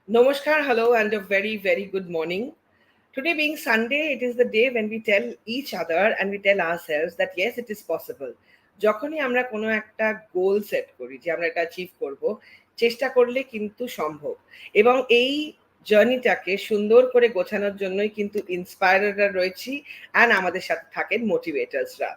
Namaskar, hello, and a very, very good morning. Today, being Sunday, it is the day when we tell each other and we tell ourselves that yes, it is possible. যখনই আমরা কোনো একটা goal set করি যে আমরা এটা achieve করব, চেষ্টা করলে কিন্তু সম্ভব। এবং এই জার্নিটাকে সুন্দর করে গোছানোর জন্যই কিন্তু ইন্সপায়াররা রয়েছি অ্যান্ড আমাদের সাথে থাকেন মোটিভেটার্সরা।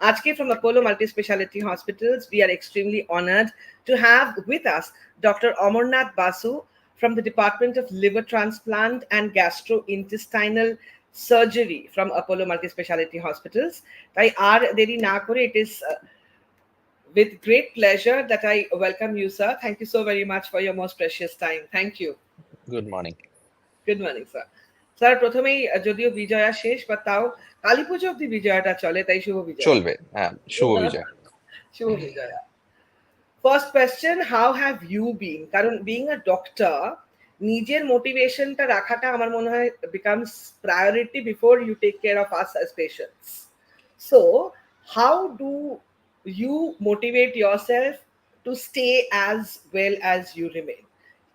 আজকে from Apollo Multispeciality Hospitals, we are extremely honored to have with us Dr. Amarnath Basu from the Department of Liver Transplant and Gastrointestinal Surgery from Apollo Multispeciality Hospitals. তাই আর দেরি না করে it is with great pleasure that I welcome you, sir. Thank you so very much for your most precious time. Thank you. Good morning. Good morning, sir. Sir প্রথমেই যদিও বিজয়া শেষ বা তাও কালী পুজো অব্দি বিজয়াটা চলে, তাই শুভ বিজয়া। চলবে, হ্যাঁ, শুভ বিজয়। শুভ Bijoya. First question, how have you been? কারণ being a doctor, নিজের মোটিভেশনটা রাখাটা আমার মনে হয় becomes priority before you take care of us as patients. So, how do you motivate yourself to stay as well as you remain?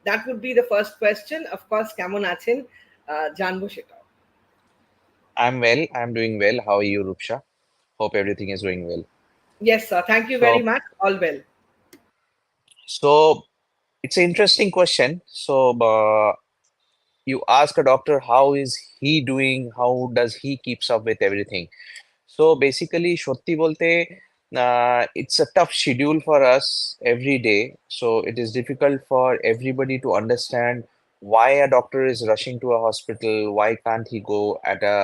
That would be the first question. Of course, কেমন আছেন জানবো সেটা। I'm well. I'm doing well. How are you, Roopsha? Hope everything is going well. Yes, sir. Thank you very much. All well. So it's an interesting question. So you ask a doctor how is he doing? How does he keeps up with everything? So basically, সত্যি বলতে, it's a tough schedule for us every day. So it is difficult for everybody to understand why a doctor is rushing to a hospital, why can't he go at a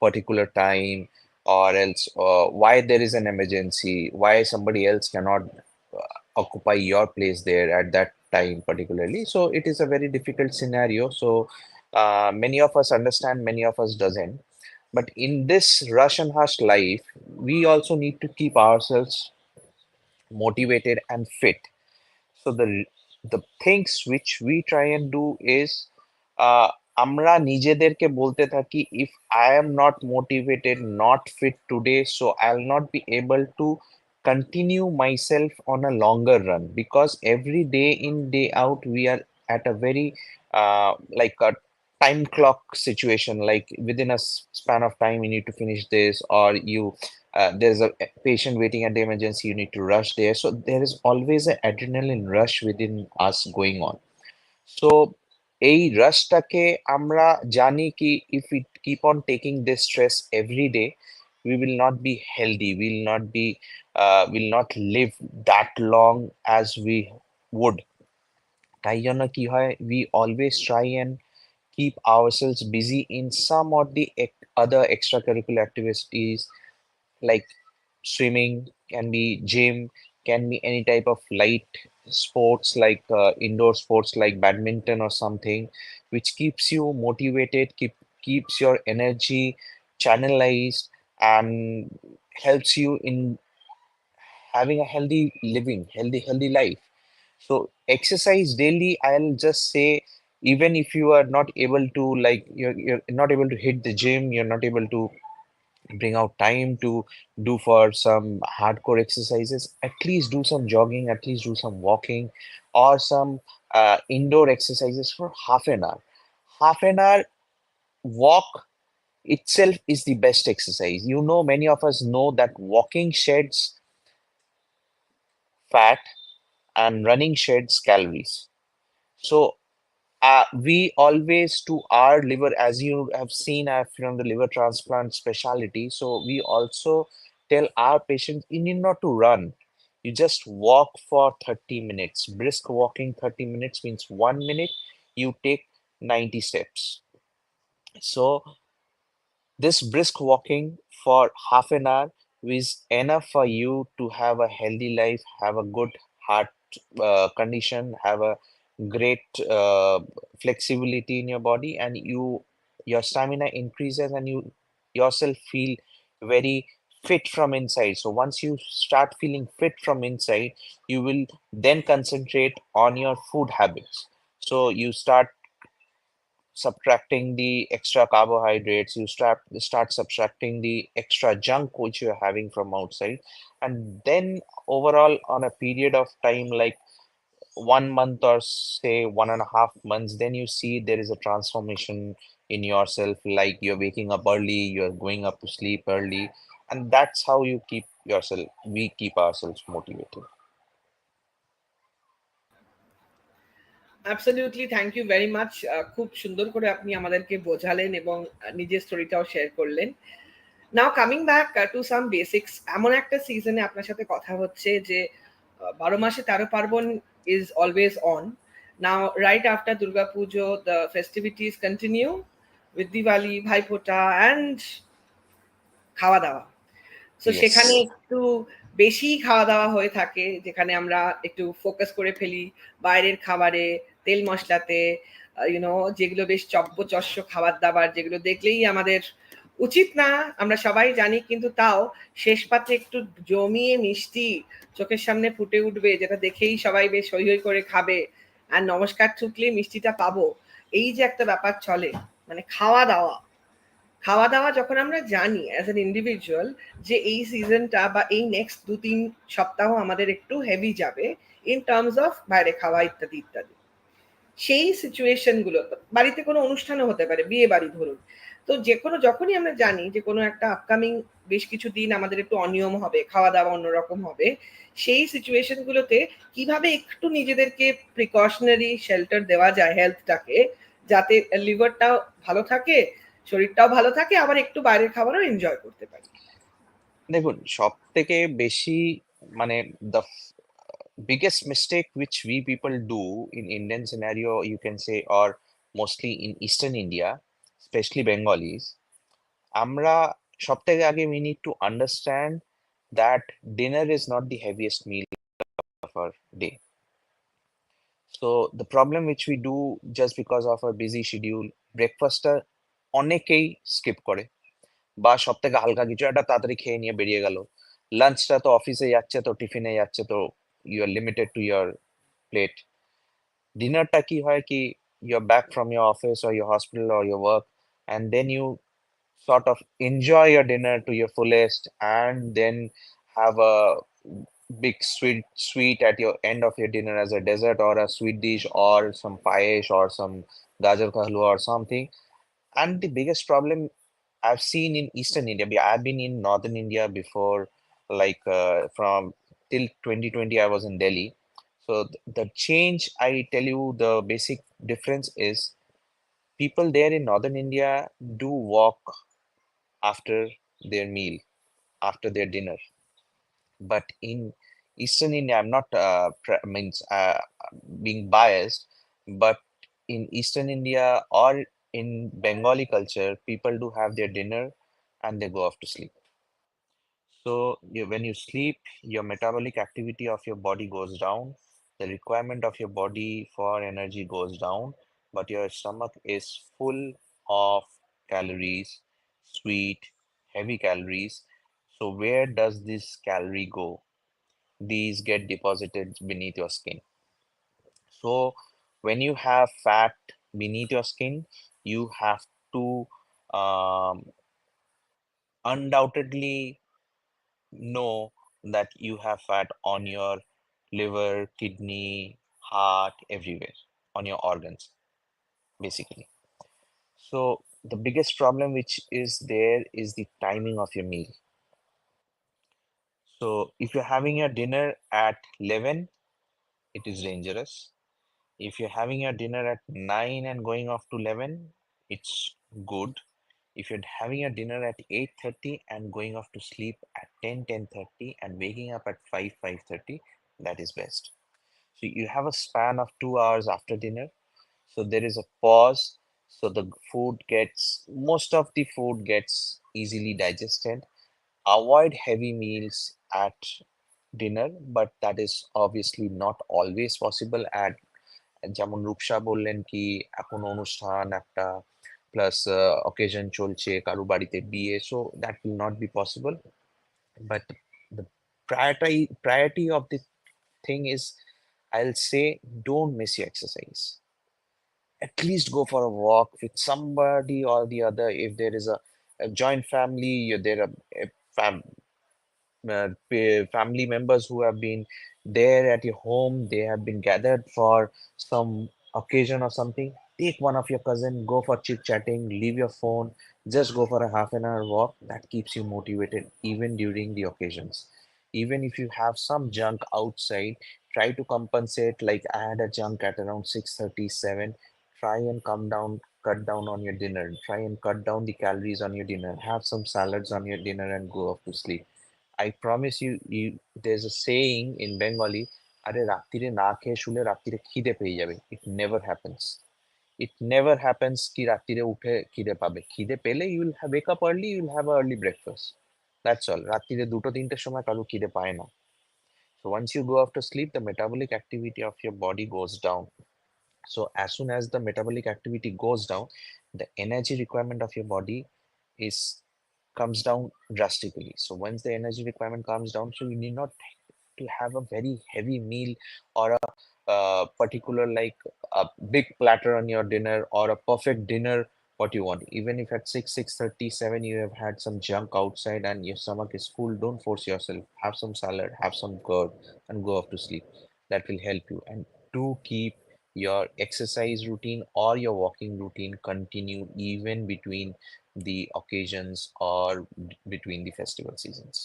particular time, or else why there is an emergency, why somebody else cannot occupy your place there at that time particularly. So it is a very difficult scenario. So many of us understand, many of us doesn't. But in this rush and hush life, we also need to keep ourselves motivated and fit. So the things which we try and do is আমরা নিজেদেরকে বলতে থাকি, if I am not motivated, not fit today, so I'll not be able to continue myself on a longer run, because every day in day out we are at a very like a time clock situation, like within a span of time you need to finish this, or you there's a patient waiting at the emergency, you need to rush there. So there is always an adrenaline rush within us going on. So এই rushটাকে আমরা জানি কি if we keep on taking this stress every day, we will not be healthy, will not live that long as we would. তাই জন্য কি হয়, we always try and keep ourselves busy in some of the other extracurricular activities, like swimming, can be gym, can be any type of light sports, like indoor sports like badminton or something, which keeps you motivated, keeps your energy channelized, and helps you in having a healthy living, healthy life. So exercise daily, I'll just say, even if you are not able to, like, you're not able to hit the gym, you're not able to bring out time to do for some hardcore exercises, at least do some jogging, at least do some walking, or some indoor exercises for half an hour. Half an hour walk itself is the best exercise. You know, many of us know that walking sheds fat and running sheds calories. So we always, to our liver, as you have seen, I'm from the liver transplant specialty. So we also tell our patients, you need not to run. You just walk for 30 minutes. Brisk walking 30 minutes means 1 minute, you take 90 steps. So this brisk walking for half an hour is enough for you to have a healthy life, have a good heart condition, have a great flexibility in your body, and your stamina increases, and you yourself feel very fit from inside. So once you start feeling fit from inside, you will then concentrate on your food habits. So you start subtracting the extra carbohydrates, you start subtracting the extra junk which you're having from outside, and then overall on a period of time, like 1 month or say 1.5 months, then you see there is a transformation in yourself, like you're waking up early, you're going up to sleep early, and that's how we keep ourselves motivated. Absolutely, thank you very much. খুব সুন্দর করে আপনি আমাদেরকে বোঝালেন এবং নিজের স্টোরিটাও share করলেন। নাও coming back to some basics, এমন একটা সিজনে আপনার সাথে কথা হচ্ছে যে 12 মাসে 13 পার্বণ is always on. Now right after Durga Pujo the festivities continue with Diwali, Bhaiphonta and খাওয়া দাওয়া। সো সেখানে Yes. একটু বেশি খাওয়া দাওয়া হয়ে থাকে, যেখানে আমরা একটু ফোকাস করে ফেলি বাইরের খাবারে, তেল মশলাতে, যেগুলো বেশ চব্বচস্য খাবার দাবার, যেগুলো দেখলেই আমাদের উচিত না, আমরা সবাই জানি, কিন্তু তাও শেষ পাতে একটু জমিয়ে মিষ্টি চোখের সামনে ফুটে উঠবে, যেটা দেখেই সবাই বেশ হৈ হৈ করে খাবে, আর নমস্কার ঠুকলে মিষ্টিটা পাবো। এই যে একটা ব্যাপার চলে, মানে খাওয়া দাওয়া, খাওয়া দাওয়া যখন আমরা জানি অ্যাজ অ্যান ইন্ডিভিজুয়াল যে এই সিজনটা বা এই নেক্সট 2-3 সপ্তাহ আমাদের একটু হেভি যাবে ইন টার্মস অফ বাইরে খাওয়া ইত্যাদি ইত্যাদি, সেই সিচুয়েশনগুলো বাড়িতে কোনো অনুষ্ঠানও হতে পারে, বিয়ে বাড়ি ধরুন, তো যে কোনো যখনই আমরা জানি যে কোনো একটা আপকামিং বেশ কিছু দিন আমাদের একটু অনিয়ম হবে, খাওয়া দাওয়া অন্যরকম হবে, সেই সিচুয়েশনগুলোতে কিভাবে একটু নিজেদেরকে প্রিকশনারি শেল্টার দেওয়া যায় হেলথটাকে, যাতে লিভারটাও ভালো থাকে, শরীরটাও ভালো থাকে, আবার একটু বাইরের খাবারও এনজয় করতে পারি। দেখুন, সব থেকে বেশি মানে the biggest mistake which we people do in Indian scenario, you can say, or mostly in Eastern India, especially Bengalis, আমরা সব থেকে আগে we need to understand that dinner is not the heaviest meal of our day. So the problem which we do just because of our busy schedule, ব্রেকফাস্টটা অনেকেই skip করে, বা সব থেকে হালকা কিছু একটা তাড়াতাড়ি খেয়ে নিয়ে বেরিয়ে গেল। লাঞ্চটা তো অফিসে যাচ্ছে, তো টিফিনে যাচ্ছে, তো you are limited to your plate. ডিনারটা কি হয় কি, you are back from your office or your hospital or your work, and then you sort of enjoy your dinner to your fullest, and then have a big sweet at your end of your dinner as a dessert or a sweet dish or some payesh or some gajar ka halwa or something. And the biggest problem I've seen in Eastern India, I've been in Northern India before, like from till 2020, I was in Delhi. So the change, I tell you, the basic difference is people there in Northern India do walk after their meal, after their dinner. But in Eastern India, I'm not means being biased, but in Eastern India or in Bengali culture, people do have their dinner and they go off to sleep. So when you sleep, your metabolic activity of your body goes down, the requirement of your body for energy goes down, but your stomach is full of calories, sweet, heavy calories. So where does this calorie go? These get deposited beneath your skin. So when you have fat beneath your skin, you have to um, undoubtedly know that you have fat on your liver, kidney, heart, everywhere, on your organs, basically. So the biggest problem which is there is the timing of your meal. So if you're having your dinner at 11, it is dangerous. If you're having your dinner at 9 and going off to 11, it's good. If you're having your dinner at 8:30 and going off to sleep at 10:30 and waking up at 5:30, that is best. So you have a span of 2 hours after dinner. So there is a pause. So most of the food gets easily digested. Avoid heavy meals at dinner, but that is obviously not always possible. যেমন রূপসা বললেন কি, এখন অনুষ্ঠান একটা plus occasion চলছে, কারো বাড়িতে বিয়ে, so that will not be possible. But the priority of the thing is, I'll say, don't miss your exercise. At least go for a walk with somebody or the other. If there is a joint family, there are family members who have been there at your home, they have been gathered for some occasion or something. Take one of your cousin, go for chit chatting, leave your phone, just go for a half an hour walk. That keeps you motivated even during the occasions. Even if you have some junk outside, try to compensate. Like I had a junk at around 6:37. Try and come down, cut down on your dinner. Try and cut down the calories on your dinner. Have some salads on your dinner and go off to sleep. I promise you, there's a saying in Bengali, আরে রাত্তিরে না খেয়ে শুলে রাত্তিরে খিদে পেয়ে যাবে. It never happens. It never happens কি রাত্তিরে উঠে খিদে পাবে. খিদে পেলে you will wake up early, you will have a early breakfast. That's all. রাত্তিরে 2-3টের সময় কারো খিদে পায় না. So once you go off to sleep, the metabolic activity of your body goes down. So as soon as the metabolic activity goes down, the energy requirement of your body is comes down drastically. So once the energy requirement comes down, so you need not to have a very heavy meal or a particular like a big platter on your dinner or a perfect dinner what you want. Even if at 6:37 you have had some junk outside and your stomach is full, don't force yourself. Have some salad, have some curd, and go off to sleep. That will help you. And do keep your exercise routine or your walking routine continue even between the occasions or between the festival seasons.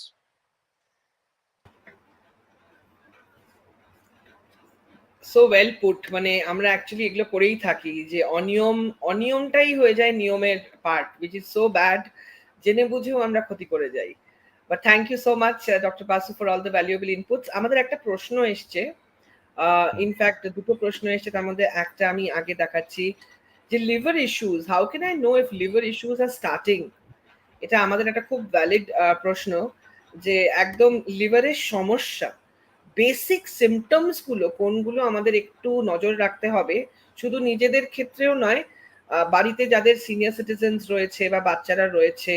So well put. মানে আমরা actually এগুলো করেই থাকি, যে অনিয়মটাই হয়ে যায় নিয়মের part, which is so bad. জেনে বুঝেও আমরা ক্ষতি করে যাই। But thank you so much doctor Basu for all the valuable inputs. আমাদের একটা প্রশ্ন এসছে, Hmm. ইনফ্যাক্ট দুটো প্রশ্ন এসছে, তার মধ্যে একটা আমি আগে দেখাচ্ছি, যে liver issues, how can I know if liver issues are starting. এটা আমাদের একটা খুব ভ্যালিড প্রশ্ন, যে একদম লিভারের সমস্যা বেসিক সিমটমস গুলো কোনগুলো আমাদের একটু নজর রাখতে হবে, শুধু নিজেদের ক্ষেত্রেও নয়, বাড়িতে যাদের সিনিয়র সিটিজেন্স রয়েছে বা বাচ্চারা রয়েছে,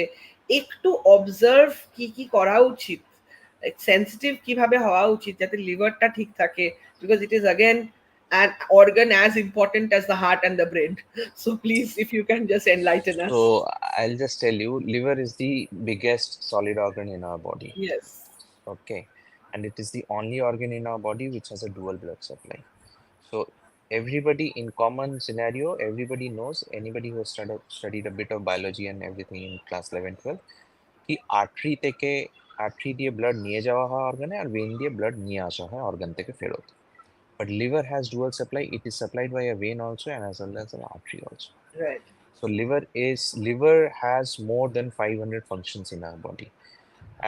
একটু অবজার্ভ কি কি করা উচিত, সেন্সিটিভ কিভাবে হওয়া উচিত যাতে লিভারটা ঠিক থাকে, because it is again an organ as important as the heart and the brain. So please, if you can just enlighten us. So I'll just tell you, liver is the biggest solid organ in our body. Yes. Okay. And it is the only organ in our body which has a dual blood supply. So everybody in common scenario, everybody knows, anybody who has studied a bit of biology and everything in class 11, 12, কি artery থেকে artery দিয়ে blood নিয়ে যাওয়া হয় অর্গানে আর vein দিয়ে blood নিয়ে আসা হয় অর্গান থেকে ফেরত. But liver has dual supply. It is supplied by a vein also and as well as an artery also. Right. So liver has more than 500 functions in our body,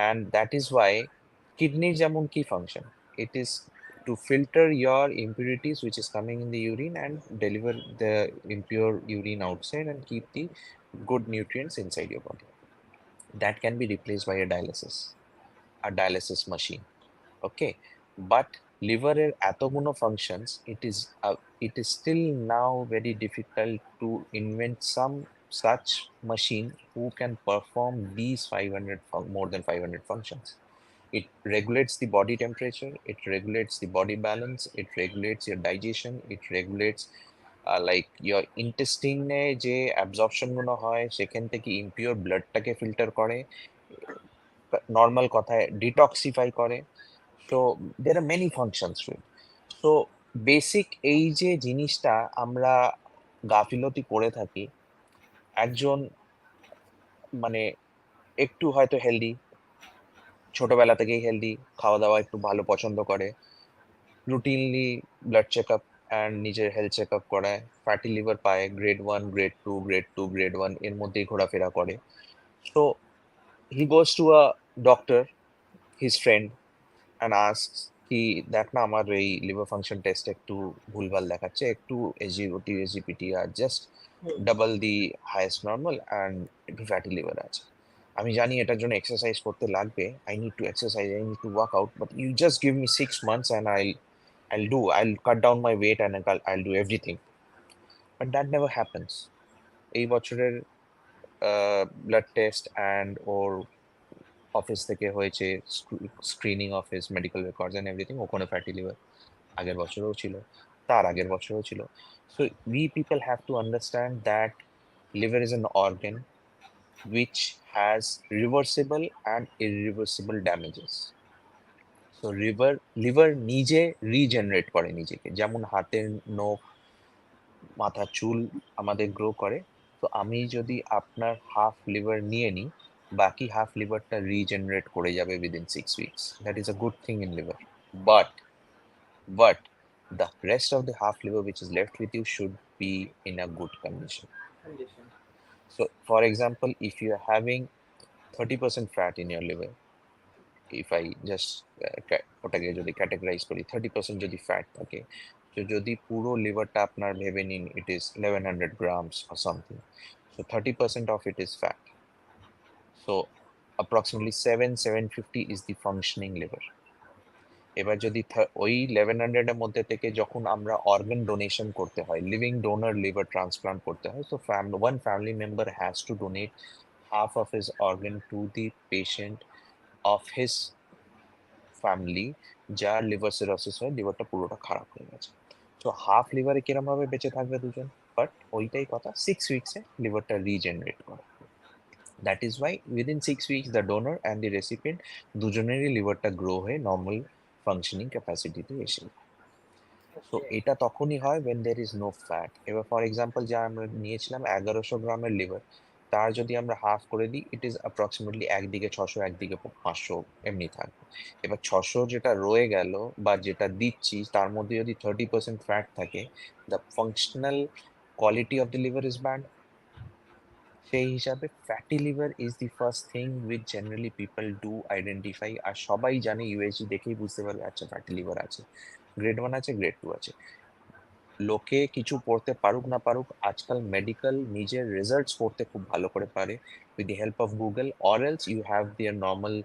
and that is why kidney যেমন কি function. It is to filter your impurities which is coming in the urine and deliver the impure urine outside and keep the good nutrients inside your body. That can be replaced by a dialysis machine. Okay, but liver এতগুলো functions, it is still now very difficult to invent some such machine who can perform these 500 more than 500 functions. It regulates the body temperature, it regulates the body balance, it regulates your digestion, it regulates like your intestine যে absorption গুলো হয় সেখান থেকে impure bloodটাকে filter করে, normal কথায় detoxify করে. So there are many functions to it. So basic এই যে জিনিসটা আমরা গাফিলতি করে থাকি, একজন মানে একটু হয়তো হেলদি, ছোটবেলা থেকেই হেলদি, খাওয়া দাওয়া একটু ভালো পছন্দ করে, routinely blood check up and নিজের হেলথ চেক আপ করায়, ফ্যাটি লিভার পায়, গ্রেড 1, গ্রেড 2, গ্রেড 2, গ্রেড 1 এর মধ্যেই ঘোরাফেরা করে. So he goes to a doctor, his friend, and asks কি দেখ না আমার এই লিভার ফাংশন টেস্ট একটু ভুলভাল দেখাচ্ছে, একটু SGOT SGPT are just Hmm. Double the highest normal and একটু ফ্যাটি লিভার আছে. আমি জানি এটার জন্য এক্সারসাইজ করতে লাগবে, I need to exercise, I need to work out, but you just give me 6 months and I'll cut down my weight and I'll do everything. But that never happens. এই বছরের blood test and ওর office থেকে হয়েছে screening of his medical records and everything, ওখানে fatty liver আগের বছরেও ছিল, তার আগের বছরেও ছিল. So we people have to understand that liver is an organ which has reversible and irreversible damages. তো লিভার নিজে রিজেনারেট করে নিজেকে, যেমন হাতের নখ, মাথার চুল আমাদের গ্রো করে। তো আমি যদি আপনার হাফ লিভার নিয়ে নিই, বাকি হাফ লিভারটা রিজেনারেট করে যাবে within 6 weeks. That is a good thing in liver. But but the rest of the half liver which is left with you should be in a good condition. Condition. So for example, if you are having 30% fat in your liver, if I just ওটাকে যদি categorise করি, 30% যদি fat থাকে, তো যদি পুরো লিভারটা আপনার ভেবে নিন it is 1100 grams or something, so 30% of it is fat, so approximately 750 is the functioning liver. এবার যদি ওই 1100 এর মধ্যে থেকে যখন আমরা অর্গান ডোনেশন করতে হয়, লিভিং ডোনার লিভার ট্রান্সপ্লান্ট করতে হয়, তো one family member has to donate half of his organ to the patient of his family যার লিভার সিরোসিস হয়, লিভারটা পুরোটা খারাপ হয়ে গেছে। তো হাফ লিভারে কিরম ভাবে বেঁচে থাকবে দুজন? বাট ওইটাই কথা, 6 weeks লিভারটা রিজেনারেট করে। That is why within 6 weeks the donor and the recipient দুজনেরই লিভারটা গ্রো হয়ে নর্মাল ফাংশনিং ক্যাপাসিটিতে এসে। So Okay. এটা তখনই হয় when there is no fat. এবার ফর এক্সাম্পল যা আমরা নিয়েছিলাম 1100 গ্রামের লিভার, তার যদি আমরা হাফ করে দিই, ইট ইজ অ্যাপ্রক্সিমেটলি একদিকে 600 একদিকে 500 এমনি থাকবে। এবার 600 যেটা রয়ে গেল বা যেটা দিচ্ছি তার মধ্যে যদি 30% ফ্যাট থাকে, the functional quality of the liver is bad. সেই হিসাবে fatty liver is the first thing which generally people do identify. আর সবাই জানে, ইউএসজি দেখেই বুঝতে পারবে আচ্ছা ফ্যাটি লিভার আছে, গ্রেড 1 আছে, গ্রেড 2 আছে। লোকে কিছু পড়তে পারুক না পারুক, আজকাল মেডিকেল নিজের রেজাল্টস পড়তে খুব ভালো করে পারে with the help of Google, or else you have their normal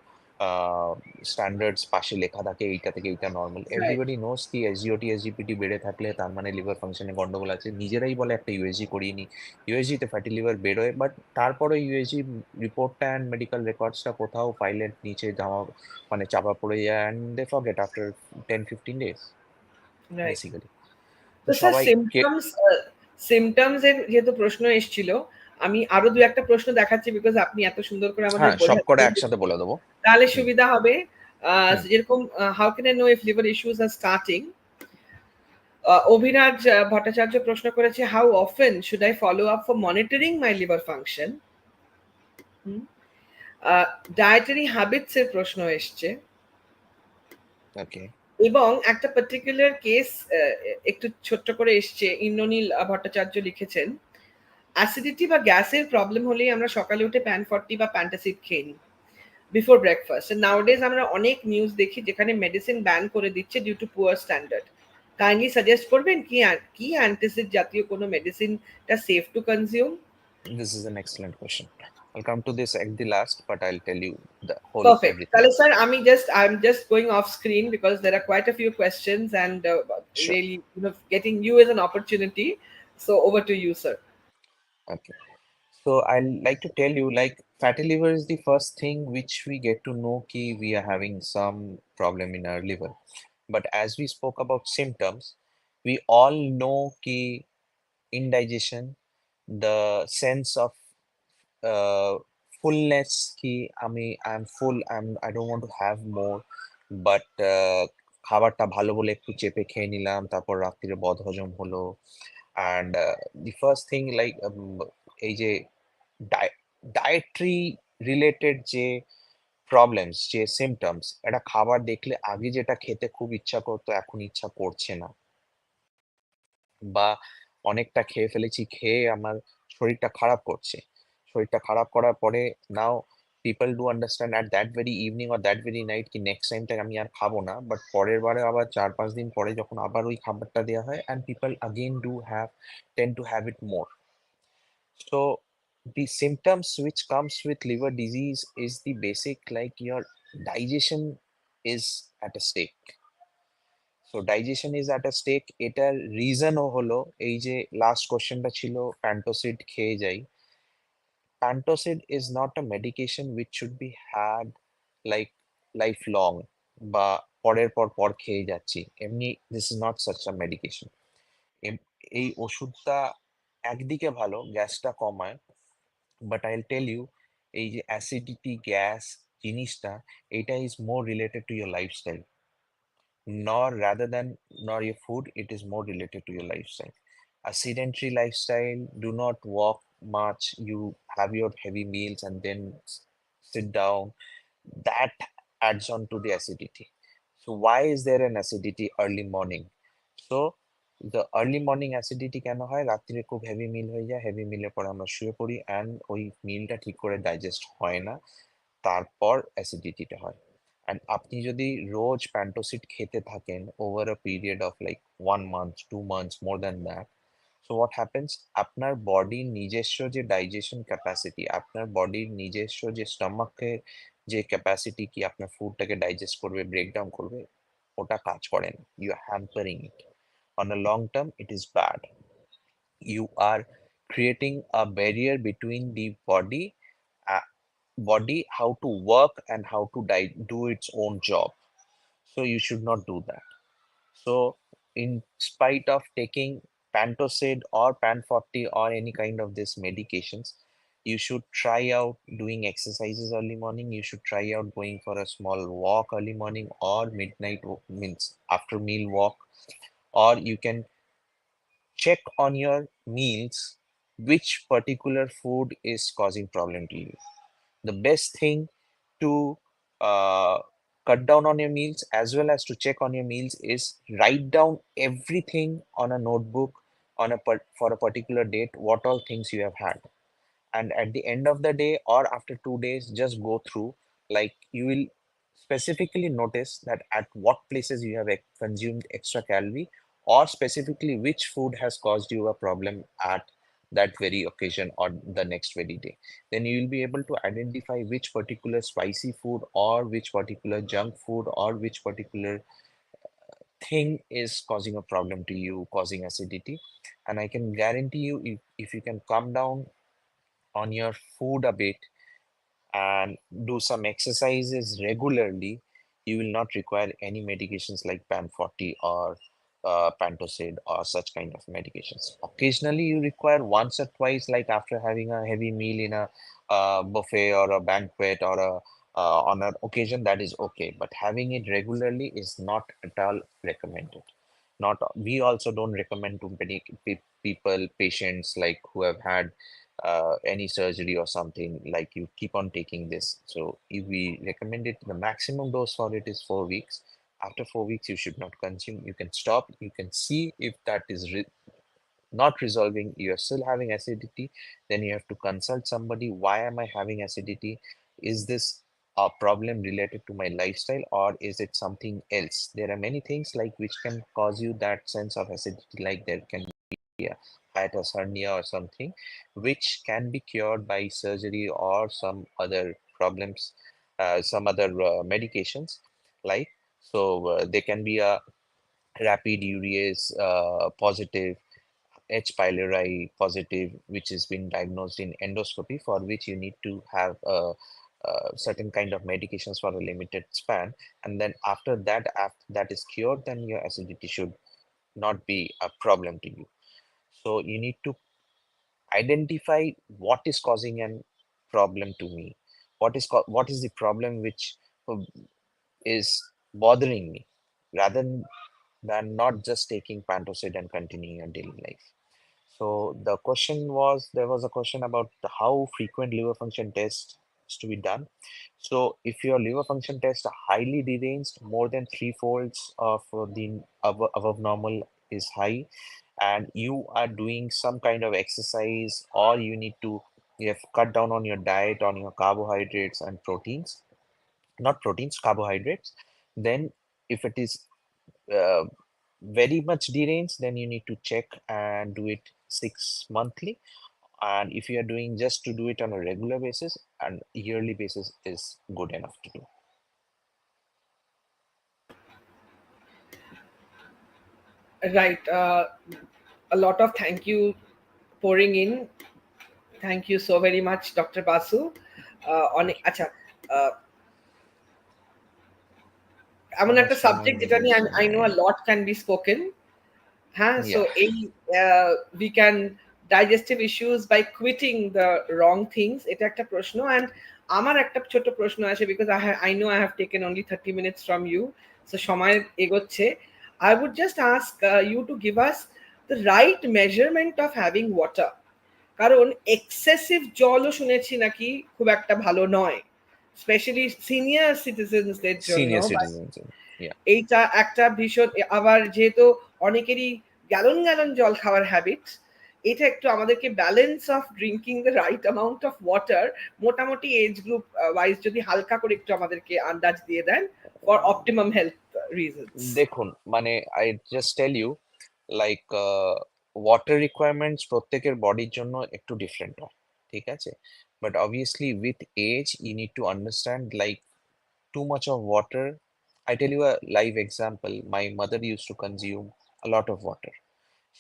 standards পাশে লেখা থাকে এইটা থেকে এইটা নর্মাল। Right. এভরিবডি নোস কি এসজিওটি এসজিপিটি বেড়ে থাকলে তার মানে লিভার ফাংশনে গন্ডগোল আছে। নিজেরাই বলে একটা ইউএসজি করিয়ে নি, ইউএসজি তে ফ্যাটি লিভার বেরোয়, বাট তারপরে ইউএসজি রিপোর্টটা অ্যান্ড মেডিকেল রেকর্ডসটা কোথাও ফাইলের নিচে জমা, মানে চাপা পড়ে যায়, and they forget after 10-15 days Right. Basically. তো তো স্যার সবাই সিমটমস এর যেহেতু প্রশ্ন এসেছিল, আমি আরো দু একটা প্রশ্ন দেখাচ্ছি বিকজ আপনি এত সুন্দর করে আমাদের হ্যাঁ, সব করে বোঝাচ্ছেন, একসাথে বলে দেবো। তাহলে হুম সুবিধা হবে। হুম। যেরকম how can I know if liver issues are starting. Abhiraj Bhattacharya প্রশ্ন করেছে, how often should I follow up for monitoring my liver function. Dietary habits এর প্রশ্ন এসছে, ওকে। এবং একটা পার্টিকুলার কেস একটু ছোট্ট করে এসছে। ইন্দ্রনীল ভট্টাচার্য লিখেছেন, অ্যাসিডিটি বা গ্যাসের প্রবলেম হলেই আমরা সকালে উঠে প্যান 40 বা প্যান্টাসিড খেয়ে নিই বিফোর ব্রেকফাস্ট। নাওডেজ আমরা অনেক নিউজ দেখি যেখানে মেডিসিন ব্যান করে দিচ্ছে due to poor standard. Kindly suggest করবেন কি কি অ্যান্টাসিড জাতীয় কোনো মেডিসিনটা safe to consume? This is an excellent question. I'll come to this at the last, but I'll tell you the whole Perfect. everything. তাহলে sir I'm just going off screen because there are quite a few questions and Sure. really, getting you as an opportunity. So over to you, sir. Okay. So I'll like to tell you, like, fatty liver is the first thing which we get to know ki we are having some problem in our liver. But as we spoke about symptoms, we all know ki indigestion, the sense of uh, fullness ki I'm full, I don't want to have more, but খাবারটা ভালো বলে একটু চেপে খেয়ে নিলাম, তারপর রাত্রিরে বদহজম হলো। And the first thing like এই যে ডায়েটরি রিলেটেড যে প্রবলেমস, যে সিমটমস, এটা খাবার দেখলে আগে যেটা খেতে খুব ইচ্ছা করতো এখন ইচ্ছা করছে না, বা অনেকটা খেয়ে ফেলেছি, খেয়ে আমার শরীরটা খারাপ করছে, শরীরটা খারাপ করার পরে now people do understand at that very evening or that very night কি নেক্সট টাইম থেকে আমি আর খাবো না, বাট পরের বারে আবার 4-5 দিন পরে যখন আবার ওই খাবারটা দেওয়া হয় and people again do have ten to have it more. So the symptoms which comes with liver disease is the basic, like your digestion is at a stake. So digestion is at a stake. এটার রিজনও হলো এই যে last কোশ্চেনটা ছিল প্যান্টোসিড খেয়ে যাই। Pantocid is not a medication which should be had like lifelong বা পরের পর পর খেয়ে যাচ্ছি এমনি, this is not such a medication. এই ওষুধটা একদিকে ভালো, গ্যাসটা কমায়, বাট আইল টেল ইউ এই যে অ্যাসিডিটি গ্যাস জিনিসটা, এটা is more related to your lifestyle. nor your food, it is more related to your lifestyle. A sedentary lifestyle, do not walk much, you have your heavy meals and then sit down, that adds on to the acidity. So why is there an acidity early morning? So the early morning acidity কেন হয়? রাত্রিরে খুব heavy মিল হয়ে যায়, heavy মিলের পর আমরা শুয়ে পড়ি অ্যান্ড ওই মিলটা ঠিক করে ডাইজেস্ট হয় না, তারপর অ্যাসিডিটিটা হয়। অ্যান্ড আপনি যদি রোজ প্যান্টোসিড খেতে থাকেন over a period of like 1 month 2 months more than that, so what happens, আপনার বডির নিজস্ব যে ডাইজেশন ক্যাপাসিটি, আপনার বডির নিজস্ব যে স্টমাকের যে ক্যাপাসিটি কি আপনার ফুডটাকে ডাইজেস্ট করবে, ব্রেকডাউন করবে, ওটা কাজ করে না। You are hampering it. On a long term it is bad. You are creating a barrier between the body how to work and how to do its own job. So you should not do that. So in spite of taking Pantocid or Pan 40 or any kind of this medications, you should try out doing exercises early morning. You should try out going for a small walk early morning or midnight means after meal walk, or you can check on your meals which particular food is causing problem to you. The best thing to uh, cut down on your meals as well as to check on your meals is write down everything on a notebook on for a particular date, what all things you have had, and at the end of the day or after 2 days just go through, like you will specifically notice that at what places you have consumed extra calorie, or specifically which food has caused you a problem at that very occasion or the next very day. Then you will be able to identify which particular spicy food or which particular junk food or which particular thing is causing a problem to you, causing acidity. And I can guarantee you, if you can calm down on your food a bit and do some exercises regularly, you will not require any medications like PAN 40 or Pantocid or such kind of medications. Occasionally, you require once or twice, like after having a heavy meal in a buffet or a banquet or on an occasion, that is okay. But having it regularly is not at all recommended. Not we also don't recommend to many people, patients like who have had any surgery or something, like you keep on taking this. So if we recommend it, the maximum dose for it is 4 weeks. After 4 weeks, you should not consume. You can stop. You can see if that is not resolving. You are still having acidity. Then you have to consult somebody. Why am I having acidity? Is this a problem related to my lifestyle or is it something else? There are many things like which can cause you that sense of acidity, like there can be a hiatus hernia or something, which can be cured by surgery or some other problems, some other medications. Like there can be a rapid urease positive, H. pylori positive, which has been diagnosed in endoscopy, for which you need to have a certain kind of medications for a limited span. And then after that is cured, then your acidity should not be a problem to you. So you need to identify what is causing an problem to me. What is the problem which uh, is bothering me, rather than not just taking Pantocid and continuing your daily life. So there was a question about how frequent liver function tests is to be done. So if your liver function tests are highly deranged, more than three-folds of the above normal is high, and you are doing some kind of exercise, or you have cut down on your diet, on your carbohydrates and proteins, not proteins, carbohydrates, then if it is uh, very much deranged, then you need to check and do it 6 monthly. And if you are doing just to do it on a regular basis, and yearly basis is good enough to do. Right. A lot of thank you pouring in. Thank you so very much, Dr. Basu. অনেক আচ্ছা, এমন একটা subject যেটা নিয়ে I know a lot can be spoken. হ্যাঁ, so Yeah, এই we can digestive issues by quitting the wrong things, এটা একটা প্রশ্ন। অ্যান্ড আমার একটা ছোট প্রশ্ন আছে, because I know I have taken only 30 minutes from you. So সময় এগোচ্ছে, I would just ask you to give us the right measurement of having water. কারণ এক্সেসিভ জলও শুনেছি নাকি খুব একটা ভালো নয়, স্পেশালি সিনিয়র সিটিজেন্সদের জন্য। Senior citizens. Yeah. এইটা একটা ভীষণ, আবার যেহেতু অনেকেরই গ্যালন গ্যালন জল খাওয়ার হ্যাবিট, এটা একটু আমাদেরকে balance of drinking the right amount of water মোটামুটি এজ গ্রুপ ওয়াইজ যদি হালকা করে একটু আমাদেরকে আন্দাজ দিয়ে then for optimum health reasons. দেখুন মানে I just tell you like water requirements প্রত্যেকের বডির জন্য একটু ডিফারেন্ট হয়, ঠিক আছে? But obviously with age you need to understand like too much of water. I tell you a live example. My mother used to consume a lot of water.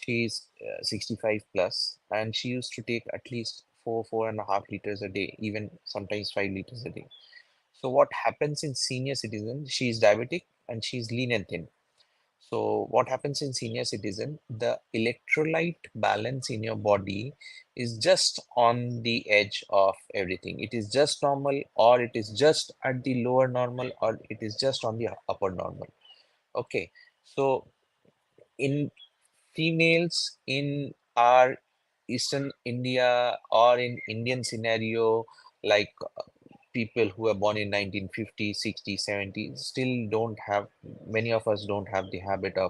She's 65 plus, and she used to take at least 4.5 liters a day, even sometimes 5 liters a day. So what happens in senior citizen? She's diabetic and she's lean and thin. So what happens in senior citizen? The electrolyte balance in your body is just on the edge of everything. It is just normal, or it is just at the lower normal, or it is just on the upper normal. Okay. So in females in our Eastern India or in Indian scenario, like people who are born in 1950, 60, 70 still don't have, many of us don't have the habit of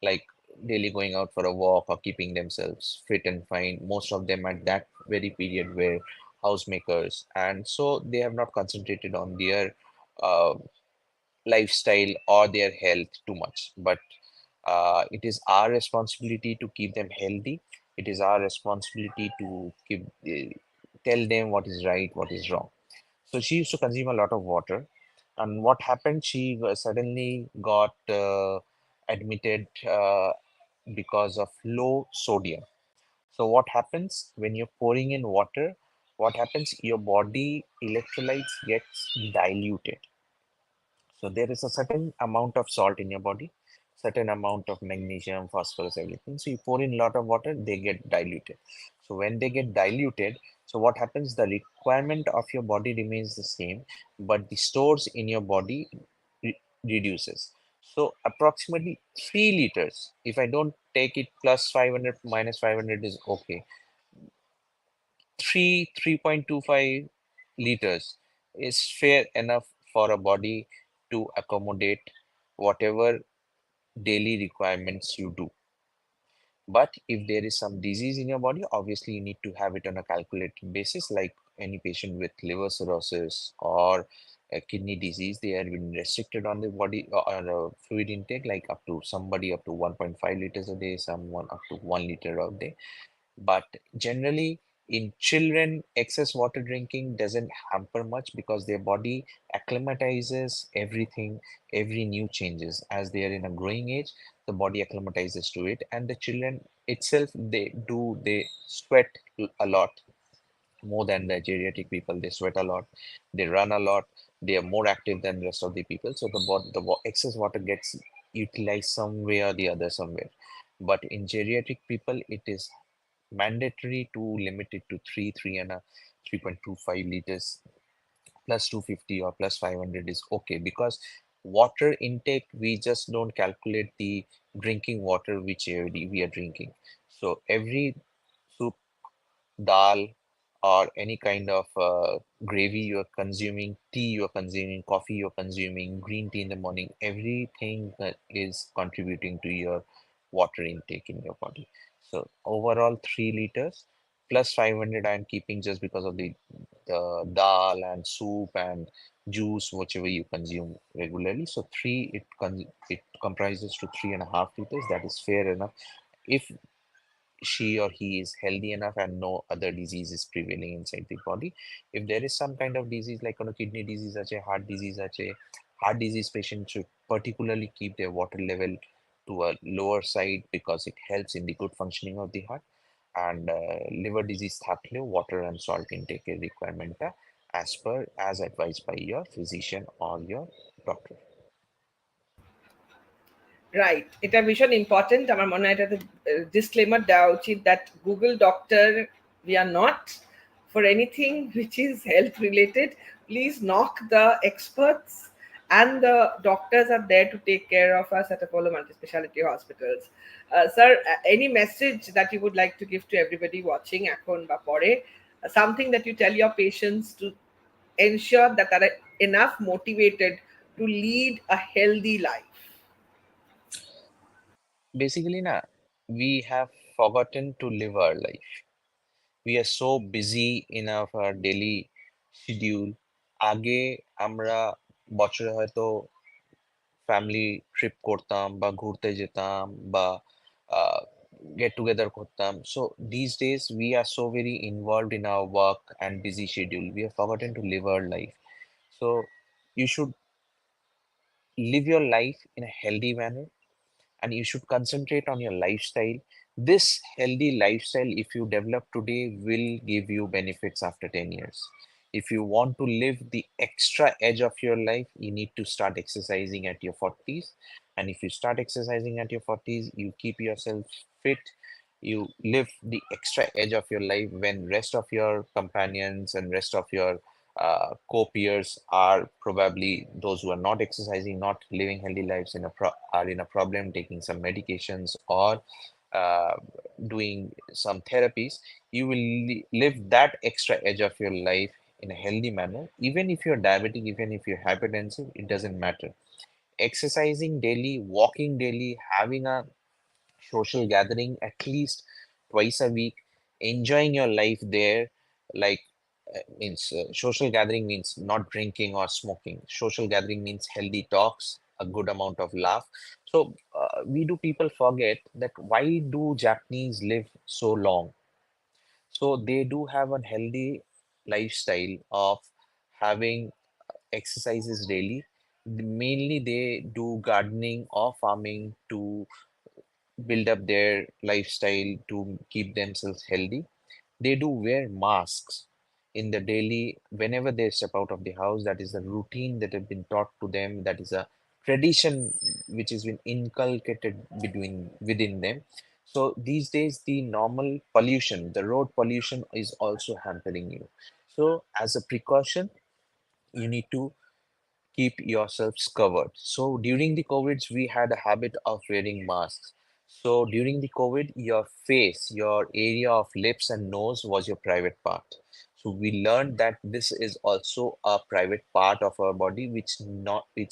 like daily going out for a walk or keeping themselves fit and fine. Most of them at that very period were housemakers, and so they have not concentrated on their uh, lifestyle or their health too much. But it is our responsibility to keep them healthy. It is our responsibility to keep tell them what is right, what is wrong. So she used to consume a lot of water, and what happened? She suddenly got admitted because of low sodium. So what happens when you're pouring in water? What happens? Your body electrolytes gets diluted. So there is a certain amount of salt in your body, certain amount of magnesium, phosphorus, everything. So you pour in a lot of water, they get diluted. So when they get diluted, so what happens? The requirement of your body remains the same, but the stores in your body reduces. So approximately 3 liters. If I don't take it plus 500 minus 500 is okay. 3.25 liters is fair enough for a body to accommodate whatever daily requirements you do. But if there is some disease in your body, obviously you need to have it on a calculated basis, like any patient with liver cirrhosis or a kidney disease, they have been restricted on the body or fluid intake, like up to somebody up to 1.5 liters a day, someone up to 1 liter a day. But generally, in children, excess water drinking doesn't hamper much because their body acclimatizes everything, every new changes. As they are in a growing age, the body acclimatizes to it, and the children itself, they sweat a lot more than the geriatric people. They sweat a lot, they run a lot, they are more active than the rest of the people. So excess water gets utilized somewhere or the other somewhere. But in geriatric people, it is mandatory to limit it to 3.25 liters plus 250 or plus 500 is okay, because water intake, we just don't calculate the drinking water which we are drinking. So every soup, dal, or any kind of gravy you're consuming, tea you're consuming, coffee you're consuming, green tea in the morning, everything that is contributing to your water intake in your body. So overall 3 liters plus 500 I'm keeping just because of the dal and soup and juice, whichever you consume regularly. So it comprises to 3.5 liters. That is fair enough if she or he is healthy enough and no other disease is prevailing inside the body. If there is some kind of disease like kidney disease heart disease patients should particularly keep their water level to a lower side because it helps in the good functioning of the heart. And liver disease থাকলেও water and salt intake requirement as advised by your physician or your doctor. Right, এটা ভীষণ important. আমার মনে হয় এটাতে disclaimer দেওয়া উচিত that Google doctor we are not for anything which is health related. Please knock the experts and the doctors are there to take care of us at Apollo Multispeciality Hospitals. Sir, any message that you would like to give to everybody watching এখন বা পরে, something that you tell your patients to ensure that they are enough motivated to lead a healthy life? Basically, na, we have forgotten to live our life. We are so busy in our daily schedule. আগে আমরা বছরে হয়তো family trip করতাম বা ঘুরতে যেতাম বা get together করতাম. So these days we are so very involved in our work and busy schedule. We have forgotten to live our life. So you should live your life in a healthy manner, and you should concentrate on your lifestyle. This healthy lifestyle, if you develop today, will give you benefits after 10 years. If you want to live the extra edge of your life, you need to start exercising at your 40s. And if you start exercising at your 40s, you keep yourself fit. You live the extra edge of your life when rest of your companions and rest of your co-peers are probably those who are not exercising, not living healthy lives, are in a problem, taking some medications or uh, doing some therapies. You will live that extra edge of your life in a healthy manner. Even if you're diabetic, even if you're hypertensive, it doesn't matter. Exercising daily, walking daily, having a social gathering at least twice a week, enjoying your life there, like means social gathering means not drinking or smoking. Social gathering means healthy talks, a good amount of laugh. So we do people forget that why do Japanese live so long? So they do have a healthy lifestyle of having exercises daily. Mainly they do gardening or farming to build up their lifestyle to keep themselves healthy. They do wear masks in the daily whenever they step out of the house. That is a routine that have been taught to them. That is a tradition which has been inculcated within them. So these days, the normal pollution, the road pollution, is also hampering you. So as a precaution, you need to keep yourselves covered. So during the COVIDs, we had a habit of wearing masks. So during the COVID, your face, your area of lips and nose was your private part. So we learned that this is also a private part of our body, which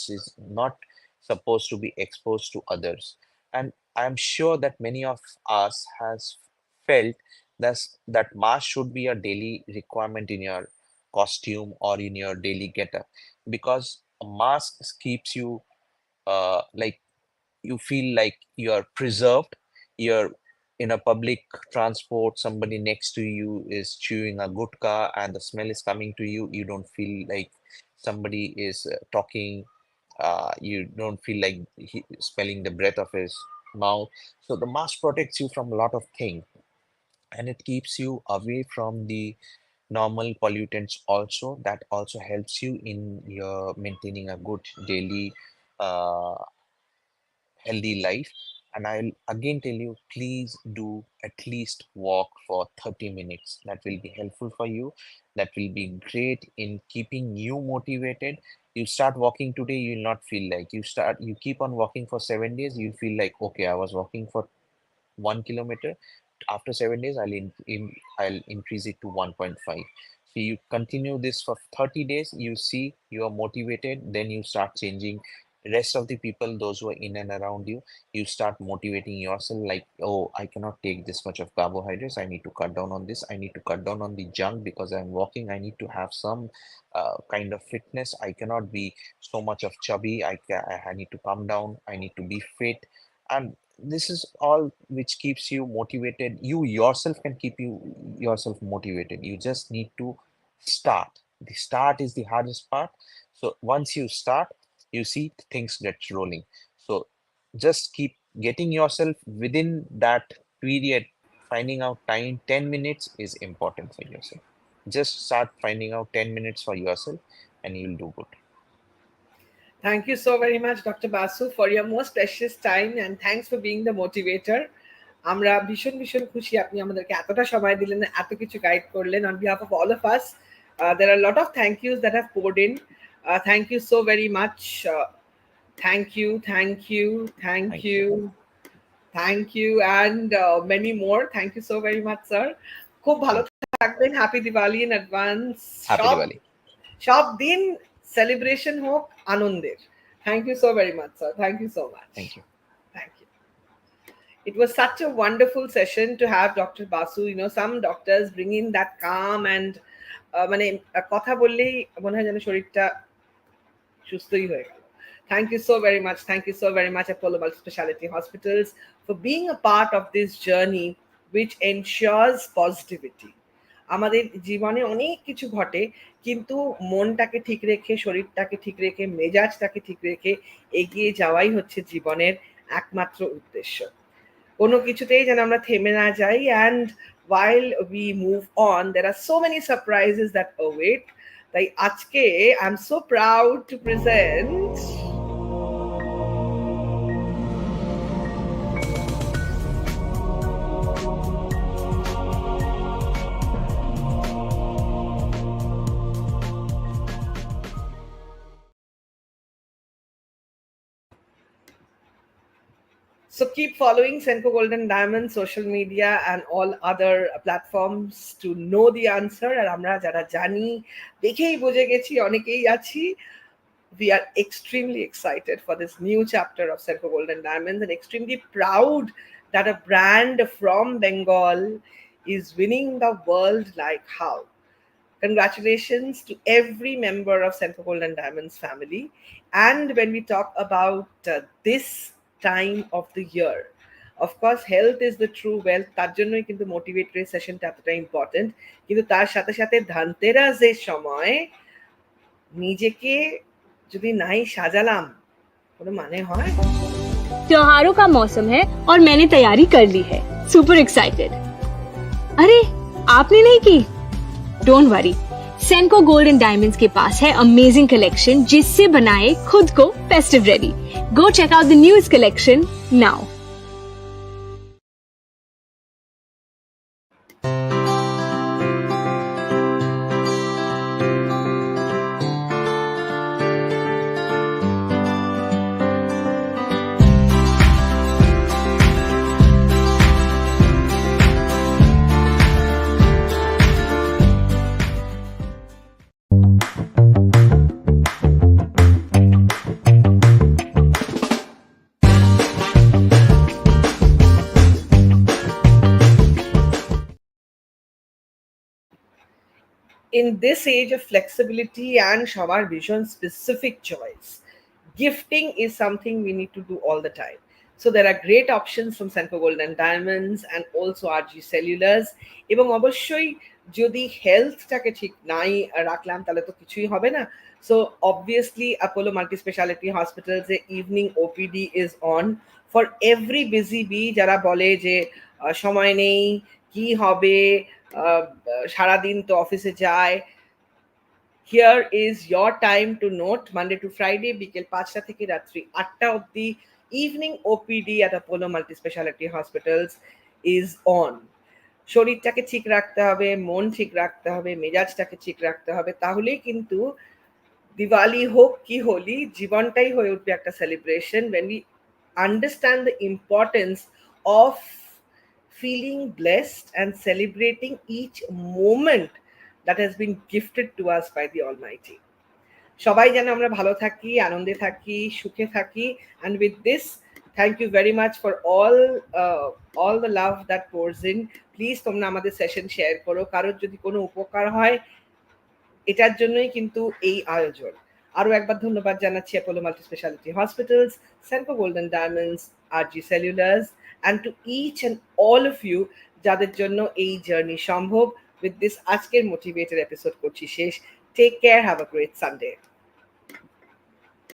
is not supposed to be exposed to others. And I'm sure that many of us has felt that mask should be a daily requirement in your costume or in your daily getup, because a mask keeps you like you feel like you're preserved. You're in a public transport, somebody next to you is chewing a gutka and the smell is coming to you. You don't feel like somebody is talking. You don't feel like smelling the breath of his mouth. So the mask protects you from a lot of things, and it keeps you away from the normal pollutants also. That also helps you in your maintaining a good daily uh, healthy life. And I'll again tell you, please do at least walk for 30 minutes. That will be helpful for you. That will be great in keeping you motivated. You start walking today, you'll not feel like you keep on walking for 7 days, you'll feel like, okay, I was walking for 1 kilometer. After 7 days, I'll increase it to 1.5. So you continue this for 30 days, you see you are motivated, then you start changing rest of the people, those who are in and around you. You start motivating yourself like, oh, I cannot take this much of carbohydrates, I need to cut down on this, I need to cut down on the junk because I'm walking, I need to have some kind of fitness, I cannot be so much of chubby, I need to come down, I need to be fit. And this is all which keeps you motivated. You yourself can keep yourself motivated. You just need to start. The start is the hardest part. So once you start, you see things get rolling. So just keep getting yourself within that period. Finding out time, 10 minutes is important for yourself. Just start finding out 10 minutes for yourself and you'll do good. Thank you so very much, Dr. Basu, for your most precious time, and thanks for being the motivator. আমরা ভীষণ ভীষণ খুশি আপনি আমাদেরকে এতটা সময় দিলেন, এত কিছু গাইড করলেন। On behalf of all of us, there are a lot of thank yous that have poured in. Thank you so very much. Thank you, thank you, thank Thank you. you, thank you, and many more. Thank you so very much, sir. খুব ভালো Thank you. থাকবেন, happy Diwali in advance. Happy সব Diwali. সব দিন celebration হোক আনন্দের। Thank you so very much, sir. Thank you so much. Thank you. Thank you. It was such a wonderful session to have Dr. Basu. You know, some doctors bring in that calm and মানে কথা বললেই মনে হয় যেন শরীরটা সুস্থই হয়ে গেল। Thank you so very much. Thank you so very much, Apollo Multispeciality Hospitals, for being a part of this journey which ensures positivity. আমাদের জীবনে অনেক কিছু ঘটে, কিন্তু মনটাকে ঠিক রেখে, শরীরটাকে ঠিক রেখে, মেজাজটাকে ঠিক রেখে এগিয়ে যাওয়াই হচ্ছে জীবনের একমাত্র উদ্দেশ্য। কোনো কিছুতেই যেন আমরা থেমে না যাই, and while we move on there are so many surprises that await. তাই আজকে I am so proud to present So keep following Senco Golden Diamond social media and all other platforms to know the answer. আর আমরা যারা জানি, দেখেই বুঝে গেছি, অনেকেই আছি, we are extremely excited for this new chapter of Senco Golden Diamonds and extremely proud that a brand from Bengal is winning the world like how. Congratulations to every member of Senco Golden Diamonds family. And when we talk about this time of the year, of course health is the true wealth. তার জন্যই কিন্তু মোটিভেটরি সেশনটা এতটা important. কিন্তু তার সাথে সাথে ধনতেরাসের সময় নিজেকে যদি নাই সাজালাম, কোনো মানে হয়? त्योहारों का मौसम है और मैंने तैयारी कर ली है। Super excited. अरे आपने नहीं की? Don't worry, Senco gold and diamonds के पास है अमेजिंग कलेक्शन जिससे बनाए खुद को festive ready. Go check out the newest collection now. In this age of flexibility and সবার ভীষণ specific choice, gifting is something we need to do all the time. So there are great options from Senco Golden Diamonds and also RG Cellulars. এবং অবশ্যই যদি হেলথটাকে ঠিক নাই রাখলাম তাহলে তো কিছুই হবে না। So obviously Apollo Multispeciality Hospitals evening OPD is on for every busy bee যারা বলে যে সময় নেই, কি হবে, সারাদিন তো অফিসে যায়। Here is your time to note. Monday to Friday বিকেল 5টা থেকে রাত্রি 8টা অবধি evening OPD at Apollo Multispeciality Hospitals is on. শরীরটাকে ঠিক রাখতে হবে, মন ঠিক রাখতে হবে, মেজাজটাকে ঠিক রাখতে হবে, তাহলেই কিন্তু দিওয়ালি হোক কি হোলি, জীবনটাই হয়ে উঠবে একটা celebration. when we understand the importance of feeling blessed and celebrating each moment that has been gifted to us by the Almighty. সবাই যেন আমরা ভালো থাকি, আনন্দে থাকি, সুখে থাকি। and with this, thank you very much for all the love that pours in. Please তোমরা আমাদের সেশন শেয়ার করো, কারোর যদি কোনো উপকার হয় এটার জন্যই কিন্তু এই আয়োজন। আরো একবার ধন্যবাদ জানাচ্ছি Apollo multispeciality hospitals, Senco golden diamonds, RG cellulars, and to each and all of you যাদের জন্য এই জার্নি সম্ভব। with this আজকের মোটিভেটেড এপিসোড করছি শেষ। Take care, have a great Sunday.